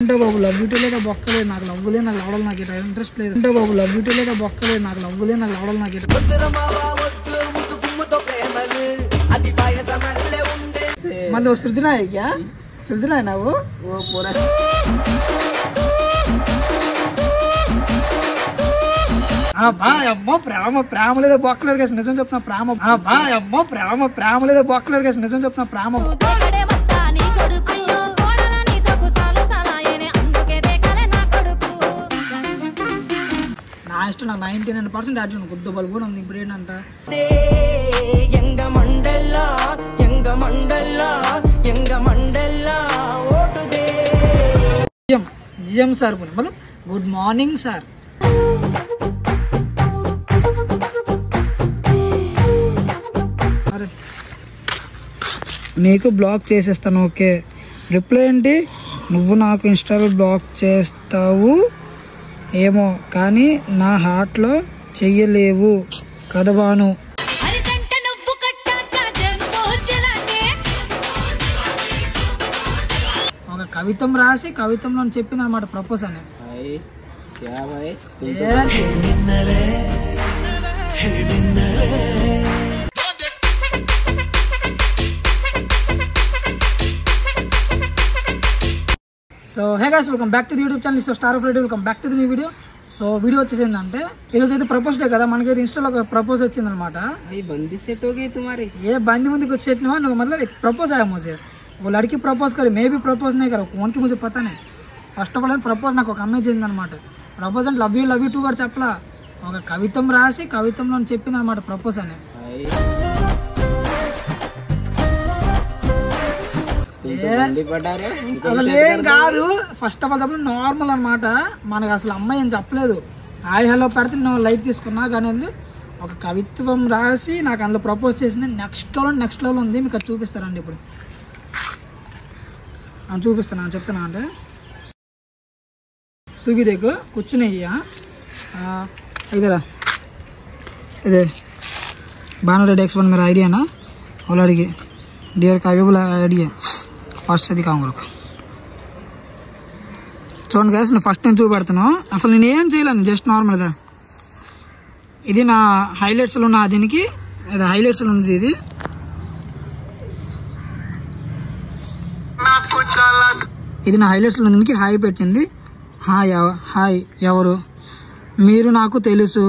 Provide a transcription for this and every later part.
అంటే బాబు love UT లేదా బొక్కలే నాకు లవ్వులే నాకు లవడలు నాకు ఇట్లా ఇంట్రెస్ట్ లేదు. అంటే బాబు లవ్ యూటీ లేదా బొక్కలే నాకు లవ్వులే నాకు లవడలు నాకు ఇట్లా. मतलब सृजना है क्या? सृजना है ना वो पूरा ప్రేమ ప్రేమ లేదా బొక్కలేదు కదా నిజం చెప్తున్నా ప్రేమ ప్రేమ లేదా బొక్కలేదు కదా నిజం చెప్తున్నా ప్రేమ నా ఇష్టం నాకు 99% యాక్చువల్ గుద్దు బల్బు కూడా ఉంది. ఇప్పుడు ఏంటంట జిఎం సార్ मतलब गुड मॉर्निंग సార్. నీకు బ్లాక్ చేసేస్తాను ఓకే. రిప్లై ఏంటి? నువ్వు నాకు ఇన్స్టాలో బ్లాక్ చేస్తావు ఏమో కానీ నా హార్ట్లో చెయ్యలేవు కదవాను. ఒక కవితం రాసి కవితంలో చెప్పింది అనమాట ప్రపోజ్ అని. So hey guys welcome back to the YouTube channel. So star of ready welcome back to the new video. So video వచ్చేసి ఏంటంటే ఈరోజు అయితే ప్రపోజ్ డే కదా, మనకైతే ఇన్స్టాలో ఒక ప్రపోజ్ వచ్చింది అనమాట. ఏ బంदी ముందుకు सेट हुआ ना मतलब एक प्रपोज आया मुझे. वो लड़की प्रपोज करी, मैं भी प्रपोज नहीं करा कौन की मुझे पता नहीं. ఫస్ట్ ఆఫ్ ఆల్ ప్రపోజ్ నాకు ఒక అమ్మాయి చేసింది అనమాట. ప్రపోజ్ అంటే లవ్ యూ టూ కూడా చెప్పలా, ఒక కవితం రాసి కవితంలో చెప్పింది అనమాట ప్రపోజ్ అని. అసలు ఏం కాదు, ఫస్ట్ ఆఫ్ ఆల్ నార్మల్ అనమాట. మనకు అసలు అమ్మాయి ఏం చెప్పలేదు, హాయ్ హలో పెడితే నువ్వు లైక్ తీసుకున్నా కానీ ఒక కవిత్వం రాసి నాకు అందులో ప్రపోజ్ చేసింది. నెక్స్ట్ లెవెల్ ఉంది, మీకు అది చూపిస్తారండి. ఇప్పుడు చూపిస్తాను చెప్తున్నా అంటే तू भी देखो कुछ नहीं है. इधर इधर बानर X1 मेरा आइडिया ना वो लड़की डियर का बोला आइडिया ఫస్ట్ అది కాంగ్రకు చూడండి గైస్. నేను ఫస్ట్ నేను చూపెడతాను, అసలు నేను ఏం చేయలేను, జస్ట్ నార్మల్గా. ఇది నా హైలైట్స్లో ఉన్న దీనికి ఇది హైలైట్స్లో ఉంది. ఇది నా హైలైట్స్లో ఉంది, దీనికి హాయ్ పెట్టింది. హాయ్ ఎవరు మీరు? నాకు తెలుసు,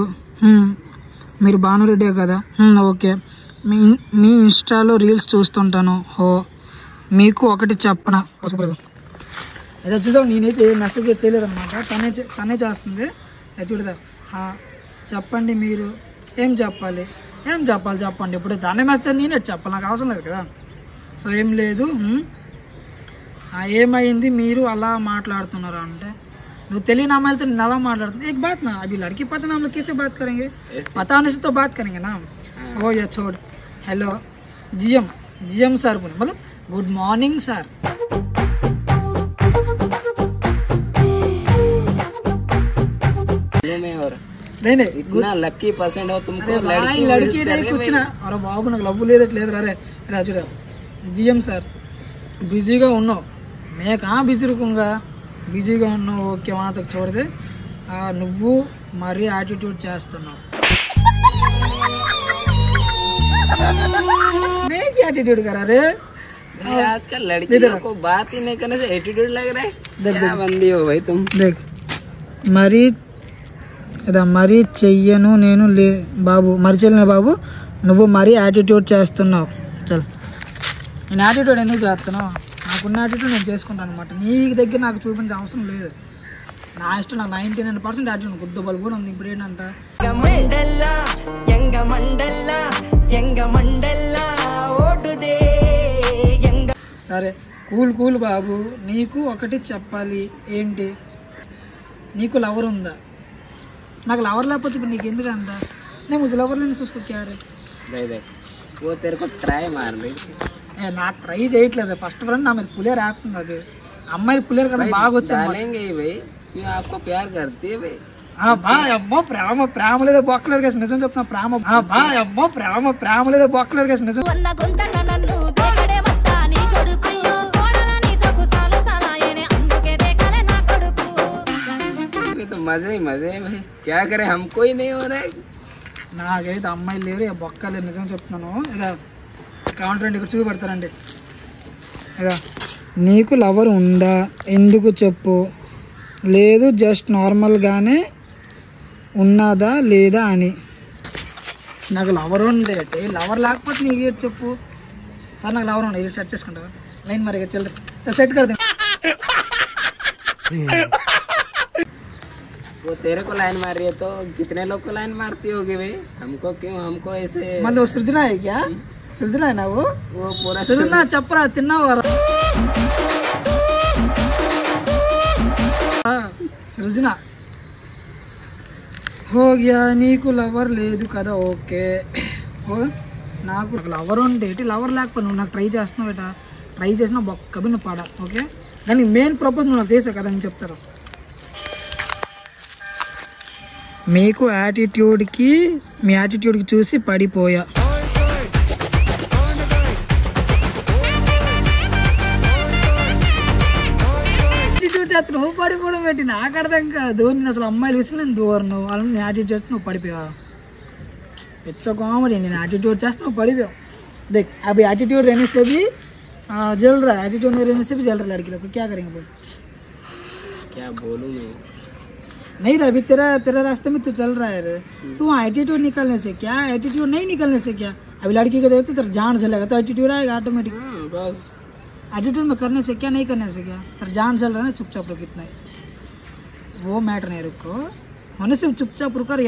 మీరు భానురెడ్డి కదా, ఓకే. మీ ఇన్స్టాలో రీల్స్ చూస్తుంటాను. హో మీకు ఒకటి చెప్పనా? అదే చూద్దాం, నేనైతే మెసేజ్ చేయలేదన్నమాట, తనే చేస్తుంది. అది చూడదా, చెప్పండి మీరు ఏం చెప్పాలి చెప్పండి. ఇప్పుడు దాన్ని మెసేజ్ నేనే చెప్పాలి, నాకు అవసరం లేదు కదా. సో ఏం లేదు, ఏమైంది మీరు అలా మాట్లాడుతున్నారు అంటే, నువ్వు తెలియని అమ్మాయిలతో నేను అలా మాట్లాడుతున్నా. एक बात ना, अभी लड़की पता ना हम लोग कैसे बात करेंगे, पता होने से तो बात करेंगे ना. वो या छोड़. हेलो जीएम सर मतलब गुड मॉर्निंग सर. नहीं इतना लकी पर्सेंट हो तुमको. लड़की नहीं कुछ ना. अरे बाबू నాకు లవ్ లేదు रे. अरे చూడ जीएम सर बिजीगा ఉన్నావు, मैं कहाँ बिजी रुकूंगा, బిజీగా ఉన్నావు ఓకే. వానతో చూడదే నువ్వు మరీ యాటిట్యూడ్ చేస్తున్నావు. मैं क्या एटीट्यूड करा रे? आजकल लड़कियों को बात ही नहीं करने से एटीट्यूड लग रहा है. क्या बंदी हो भाई तुम. देख మరీ చెయ్యను నేను లే బాబు, మరి చెల్లిన బాబు నువ్వు మరీ యాటిట్యూడ్ చేస్తున్నావు. చల్, నేను యాటిట్యూడ్ ఎందుకు చేస్తున్నావు? నాకున్న యాటిట్యూడ్ నేను చేసుకుంటాను అనమాట. నీ దగ్గర నాకు చూపించే అవసరం లేదు, నా ఇష్టం. నాకు 99% యాటిట్యూడ్ గుద్దు బల్బు కూడా ఉంది. ఇప్పుడు ఏంటంట సరే కూల్ బాబు, నీకు ఒకటి చెప్పాలి. ఏంటి? నీకు లవర్ ఉందా? నాకు లవర్ లేకపోతే ఇప్పుడు నీకు ఎందుకు అంట? నేను ముझे లవర్ లేని చూసుకో క్యా రే. वो तेरे को ट्राई मार रही. నాకు ట్రై చేయట్లేదు. ఫస్ట్ ఫ్రెండ్ నా మీద పులియర్ వేస్తుంది. అది అమ్మాయి పులియర్ కన్నా బాగా వచ్చాయి. ప్యార్ करती है ప్రేమ లేదా బొక్కలేదు కదా నిజం చెప్తున్నా. ప్రేమ లేదా బొక్కలేదు కదా నిజం. मजे ही मजे हैं भाई, क्या करें, हमको ही नहीं हो रहा है. నాకైతే అమ్మాయిలు లేరు, బొక్కలేదు, నిజం చెప్తున్నాను. ఇదా కావాలంటే ఇక్కడ చూపెడతారండి. ఇదా నీకు లవర్ ఉందా, ఎందుకు చెప్పు, లేదు జస్ట్ నార్మల్గానే ఉన్నదా లేదా అని. నాకు లవర్ ఉండేటి, లవర్ లేకపోతే నీకు ఏంటి చెప్పు. సార్ నాకు లవర్ ఉండే, సెట్ చేసుకుంటావా లైన్ మరి చిల్లర సెట్ కడతా. वो तेरे को लाइन मार रही है तो कितने लोग को लाइन मारती होगी भाई, हमको क्यों, हमको ऐसे. मतलब सृजना है क्या, सृजना है ना वो पूरा सृजना चपरा తిన్నావా సృజన हो गया. నీకు లవర్ లేదు కదా, ఓకే. నాకు లవర్ ఉండేటి, లవర్ లేకపోతే నువ్వు నాకు ట్రై చేస్తున్నావు బేటా, ట్రై చేసినా బొక్క నువ్వు పాడా, ఓకే. కానీ మెయిన్ ప్రపోజ్ నువ్వు నాకు చేసావు కదా అని చెప్తారు. మీకు యాటిట్యూడ్కి, మీ యాటిట్యూడ్కి చూసి పడిపోయా. యాటిట్యూడ్ చేస్తా నువ్వు పడిపోవడం పెట్టి నాకు అర్థం కాదు. నేను అసలు అమ్మాయిలు విషయం నేను దూరను, వాళ్ళని నేను యాటిట్యూడ్ చేస్తే నువ్వు పడిపోయావా. ఇట్స్ కామెడీ, నేను యాటిట్యూడ్ చేస్తే నువ్వు పడిపోయావు. देख अभी एटीट्यूड रहने से भी जल रहा है, एटीट्यूड नहीं रहने से भी जल रहा है लड़की लोग को. क्या करेंगे बोल, क्या बोलूं मैं. नहीं रहा अभी तेरा रास्ते में तो चल रहा है. तू एटीट्यूड निकलने से क्या, एटीट्यूड नहीं निकलने से क्या. अभी लड़की को देखते तेरा जान चलेगा तो एटीट्यूड आएगा ऑटोमेटिक. बस एटीट्यूड में करने से क्या, नहीं करने से क्या. तेरा जान चल रहा है ना, चुपचाप रुक. इतना ही वो मैटर नहीं, रुको होने से चुपचाप रुकर.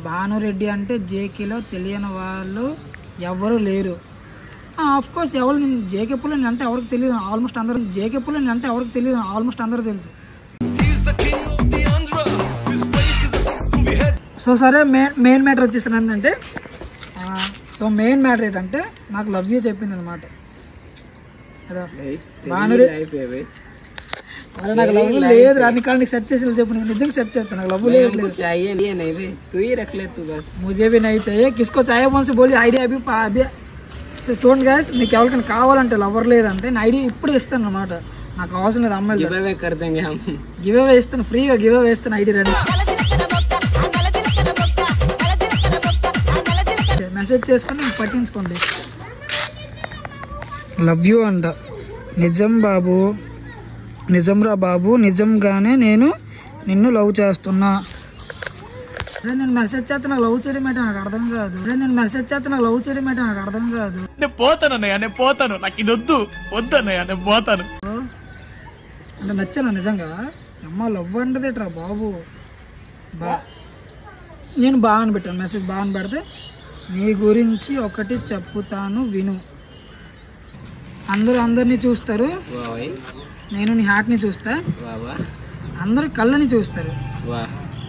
భానురెడ్డి అంటే జేకేలో తెలియని వాళ్ళు ఎవరు లేరు. ఆఫ్ కోర్స్ ఎవరు, నేను జేకే పుల్లని అంటే ఎవరికి తెలియదు, ఆల్మోస్ట్ అందరూ జేకే పుల్లని అంటే ఎవరికి తెలియదు, ఆల్మోస్ట్ అందరూ తెలుసు. సో సరే మెయిన్ మ్యాటర్ వచ్చేసాను ఏంటంటే, సో మెయిన్ మ్యాటర్ ఏంటంటే నాకు లవ్ యూ చెప్పింది అనమాట. భానురెడ్డి अरे నాకు లవ్ లేదు, అన్ని కాల్ నీకు సెట్ చేసి చెప్పు, నేను నిజంగా సెట్ చేస్తాను. నాకు లవ్ లేదు, चाहिए नहीं नहीं भाई, तू ही रख ले तू बस. मुझे भी नहीं चाहिए, किसको चाहिए बोल से बोली ఐడియా అभी చూడండి గాయస్, మీకు ఎవరికైనా కావాలంటే లవర్ లేదంటే నా ఐడియా ఇప్పుడు ఇస్తాను అనమాట. నాకు అవసరం లేదు అమ్మాయిలు, గివ్ అవే कर देंगे हम, గివ్ అవే ఇస్తాను, ఫ్రీగా గివ్ అవే ఇస్తాను. ఐడి రెడీ, మెసేజ్ చేసుకొని పట్టించుకోండి. లవ్ యూ అంట. నిజం బాబు, నిజంరా బాబు, నిజంగానే నేను నిన్ను లవ్ చేస్తున్నా. నేను మెసేజ్ చేస్తే నాకు లవ్ చేయడం ఏంటో నాకు అర్థం కాదు. నేను మెసేజ్ చేస్తే నాకు లవ్ చేయడం ఏంటో నాకు అర్థం కాదు. నేను పోతానన్నయ్య, నేను పోతాను, నాకు ఇది వద్దన్నయ్య, నేను పోతాను. అంటే నచ్చాను నిజంగా. అమ్మ లవ్ అంటదేట్రా బాబు. నేను బాగా పెట్టాను మెసేజ్, బాగా పెడితే నీ గురించి ఒకటి చెప్పుతాను విను. అందరినీ చూస్తారు, నేను నీ హార్ట్ని చూస్తా. అందరూ కళ్ళని చూస్తారు,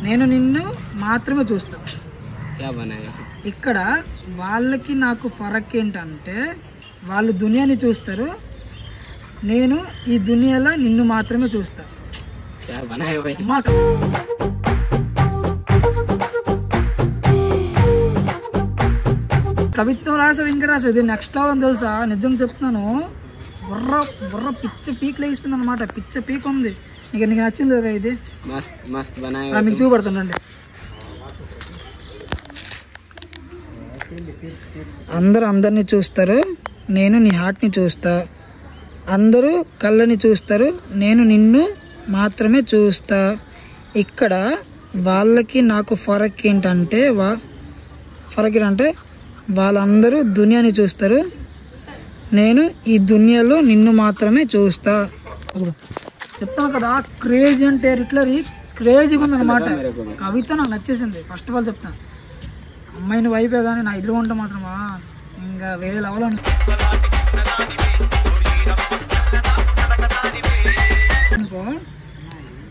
నేను నిన్ను మాత్రమే చూస్తా. ఇక్కడ వాళ్ళకి నాకు ఫరక్ ఏంటంటే, వాళ్ళు దునియాని చూస్తారు, నేను ఈ దునియాలో నిన్ను మాత్రమే చూస్తా. కవిత్వం రాసా, ఇంకా రాసేది నెక్స్ట్ లెవెల్ అని తెలుసా, నిజం చెప్తున్నాను. బుర్ర పిచ్చ పీక్ లేస్తుంది అనమాట, పిచ్చ పీక్ ఉంది. నీకు నచ్చింది కదా ఇది, మీకు చూపెడతానండి. అందరినీ చూస్తారు, నేను నీ హార్ట్ని చూస్తా. అందరూ కళ్ళని చూస్తారు, నేను నిన్ను మాత్రమే చూస్తా. ఇక్కడ వాళ్ళకి నాకు ఫరక్ ఏంటంటే, వాళ్ళందరూ దునియాని చూస్తారు, నేను ఈ దునియాలో నిన్ను మాత్రమే చూస్తా. చెప్తాను కదా, క్రేజీ అంటే రిట్లరీ క్రేజీగా ఉందన్నమాట. కవిత నాకు నచ్చేసింది. ఫస్ట్ ఆఫ్ ఆల్ చెప్తాను, అమ్మాయిని వైపే కానీ నా ఎదురు ఉంటే మాత్రమా ఇంకా వేరే లెవెల్ అనుకో.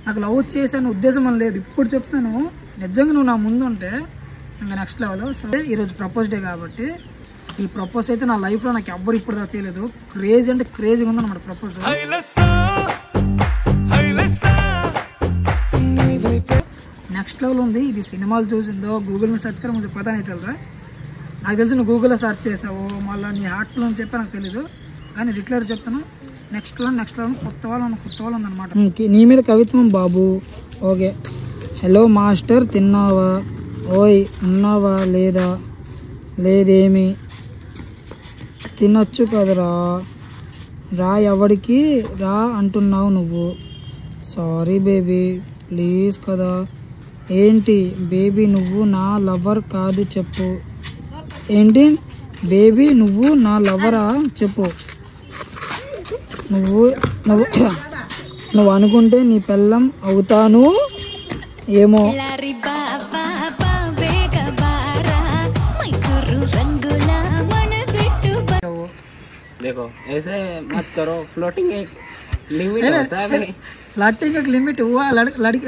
నాకు లవ్ చేసాను ఉద్దేశం అని లేదు, ఇప్పుడు చెప్తాను. నిజంగా నువ్వు నా ముందు ఉంటే ఇంకా నెక్స్ట్ లెవెల్. సో ఈరోజు ప్రపోజ్ డే కాబట్టి ఈ ప్రపోజ్ అయితే నా లైఫ్లో నాకు ఎవ్వరు ఇప్పుడు దాకా చేయలేదు. క్రేజీ అంటే క్రేజీగా ఉందన్నమాట ప్రపోజ్. నెక్స్ట్ లెవెల్ ఉంది. ఇది సినిమాలు చూసిందో గూగుల్ మీద సెర్చ్ కరా ముझे पता नहीं चल रहा. నాకు తెలిసి నువ్వు గూగుల్లో సెర్చ్ చేసావు, మళ్ళీ నీ హార్ట్లో అని చెప్పి నాకు తెలీదు, కానీ రిక్లర్ చెప్తాను. నెక్స్ట్ లెవెల్ కొత్త వాళ్ళు ఉందన్నమాట. నీ మీద కవిత్వం బాబు, ఓకే. హలో మాస్టర్, తిన్నావా? ఓయ్ ఉన్నావా లేదా? లేదేమి. తినొచ్చు కదరా. రా, ఎవడికి రా అంటున్నావు నువ్వు? సారీ బేబీ, ప్లీజ్ కదా. ఏంటి బేబీ, నువ్వు నా లవర్ కాదు చెప్పు. ఏంటి బేబీ, నువ్వు నా లవరా చెప్పు. నువ్వు నువ్వు నువ్వు అనుకుంటే నీ పెళ్ళం అవుతాను ఏమో. देखो ऐसे मत करो, फ्लोटिंग एक लिमिट होता है भाई। फ्लर्टिंग एक लिमिट हुआ।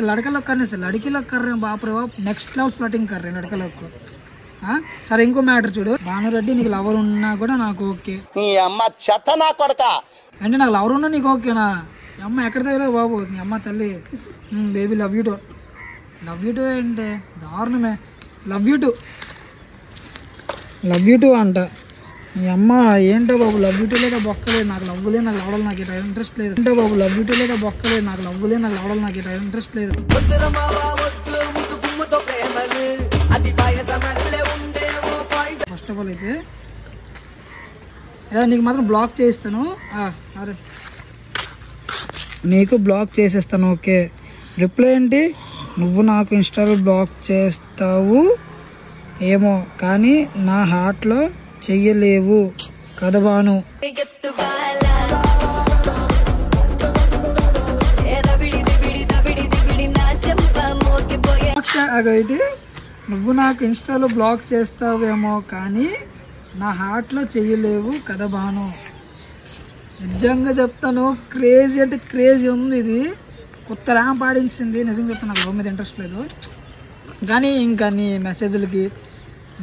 लड़का लोग करने से लड़की लोग कर रहे हैं, बाप रे बाप, नेक्स्ट लेवल फ्लर्टिंग कर रहे हैं लड़का लोग को। సరే ఇంకో మ్యాటర్ చూడు, భానురెడ్డి నీకు లవర్ ఉన్నా కూడా నాకు ఓకే. అంటే నాకు లవర్ ఉన్నా నీకు ఓకేనా? అమ్మ ఎక్కడ తగ్గలేదు బాబు, నీ అమ్మ తల్లి. Baby love you two. Love you two అంటే దారుణమే. లవ్ యూ టూ అంట. నీ అమ్మ ఏంటో బాబు, లవ్ యూ టూ లేదా బొక్కలేదు, నాకు లవ్ లేదు, నాకు లవడాలి, నాకు ఇట్లా ఇంట్రెస్ట్ లేదు. ఏంటో బాబు, లవ్ యూ టూ లేదా బొక్కలేదు, నాకు లవ్ లేదు, నాకు లవడాలి, నాకు ఇట్లా ఇంట్రెస్ట్ లేదు. ఫస్ట్ ఆఫ్ ఆల్ అయితే ఏదో నీకు మాత్రం బ్లాక్ చేస్తాను. అరే నీకు బ్లాక్ చేసేస్తాను, ఓకే. రిప్లై ఏంటి? నువ్వు నాకు ఇన్స్టాలో బ్లాక్ చేస్తావు ఏమో, కానీ నా హార్ట్లో చెయ్యలేవు కదా భాను. అదైతే నువ్వు నాకు ఇన్స్టాలో బ్లాక్ చేస్తావేమో, కానీ నా హార్ట్లో చెయ్యలేవు కదా భాను. నిజంగా చెప్తాను, క్రేజీ అంటే క్రేజీ ఉంది ఇది. కొత్త ర్యాంప్ ఆడించింది. నిజంగా చెప్తాను, నాకు లవ్ మీద ఇంట్రెస్ట్ లేదు, కానీ ఇంకా నీ మెసేజ్లకి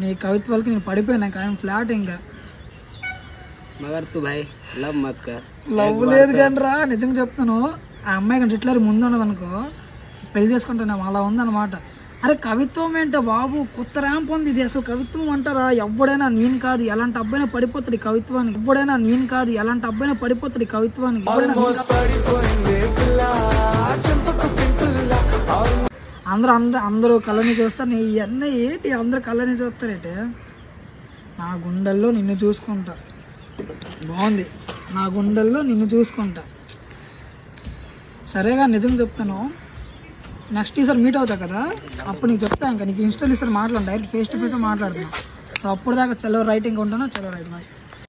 నీ కవిత్వాలకి నేను పడిపోయినా. ఇంకా ఆయన ఫ్లాట్. ఇంకా मगर तू भाई लव मत कर। లవ్ లేదు కానీ రా, నిజంగా చెప్తాను. ఆ అమ్మాయి కంటే ఇట్లా ముందు ఉన్నది అనుకో, పెళ్లి చేసుకుంటాను అలా ఉందన్నమాట. అరే కవిత్వం ఏంటో బాబు, కొత్త ర్యాంప్ ఉంది ఇది. అసలు కవిత్వం అంటారా? ఎవడైనా నేను కాదు ఎలాంటి అబ్బాయినా పడిపోతాడు కవిత్వానికి. ఎవడైనా నేను కాదు ఎలాంటి అబ్బాయినా పడిపోతాడు కవిత్వానికి. అందరూ కళ్ళని చూస్తారు. నీ ఇవన్నీ ఏంటి, అందరూ కళ్ళని చూస్తారేంటి? నా గుండెల్లో నిన్ను చూసుకుంటా. బాగుంది, నా గుండెల్లో నిన్ను చూసుకుంటా. సరేగా నిజం చెప్తాను, నెక్స్ట్ ఈసారి మీట్ అవుతా కదా, అప్పుడు నీకు చెప్తా. ఇంకా నీకు ఇన్స్టాల్ ఈసారి మాట్లాడు, డైరెక్ట్ ఫేస్ టు ఫేస్ మాట్లాడుతున్నా. సో అప్పుడు దాకా చలో రైట్, ఇంకా ఉంటాను. చలో రైట్.